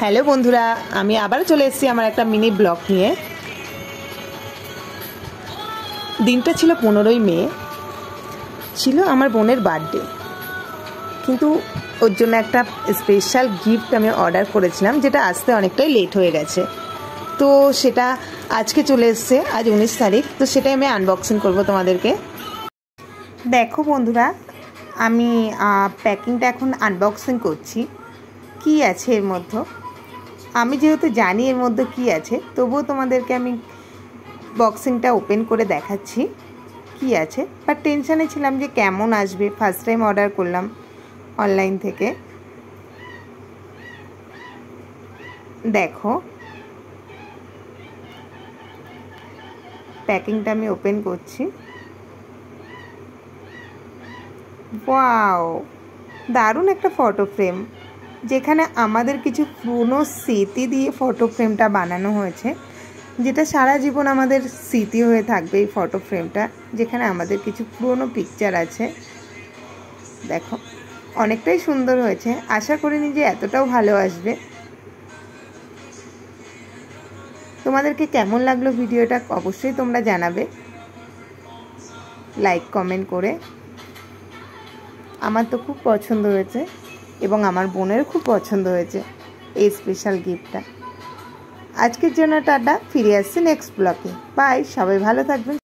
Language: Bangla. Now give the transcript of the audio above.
হ্যালো বন্ধুরা, আমি আবার চলে এসেছি আমার একটা মিনি ব্লগ নিয়ে। দিনটা ছিল 15ই মে, ছিল আমার বোনের বার্থডে। কিন্তু ওর জন্য একটা স্পেশাল গিফট আমি অর্ডার করেছিলাম, যেটা আসতে অনেকটাই লেট হয়ে গেছে। তো সেটা আজকে চলে এসছে, আজ 19 তারিখ। তো সেটাই আমি আনবক্সিং করব তোমাদেরকে। দেখো বন্ধুরা, আমি প্যাকিংটা এখন আনবক্সিং করছি। কি আছে এর মধ্যে, আমি যেহেতু জানি এর মধ্যে কী আছে, তবুও তোমাদেরকে আমি বক্সিংটা ওপেন করে দেখাচ্ছি কি আছে। বাট টেনশানে ছিলাম যে কেমন আসবে, ফার্স্ট টাইম অর্ডার করলাম অনলাইন থেকে। দেখো প্যাকিংটা আমি ওপেন করছি। ওয়াও, দারুণ একটা ফটো ফ্রেম, যেখানে আমাদের কিছু পুরনো স্মৃতি দিয়ে ফটো ফ্রেমটা বানানো হয়েছে, যেটা সারা জীবন আমাদের স্মৃতি হয়ে থাকবে। এই ফটো ফ্রেমটা, যেখানে আমাদের কিছু পুরনো পিকচার আছে। দেখো অনেকটাই সুন্দর হয়েছে, আশা করিনি যে এতটাও ভালো আসবে। তোমাদেরকে কেমন লাগলো ভিডিওটা অবশ্যই তোমরা জানাবে লাইক কমেন্ট করে। আমার তো খুব পছন্দ হয়েছে এবং আমার বোনের খুব পছন্দ হয়েছে এই স্পেশাল গিফটটা। আজকের জন্য টাটা, ফিরে আসছি নেক্সট ব্লগে। বাই, সবাই ভালো থাকবেন।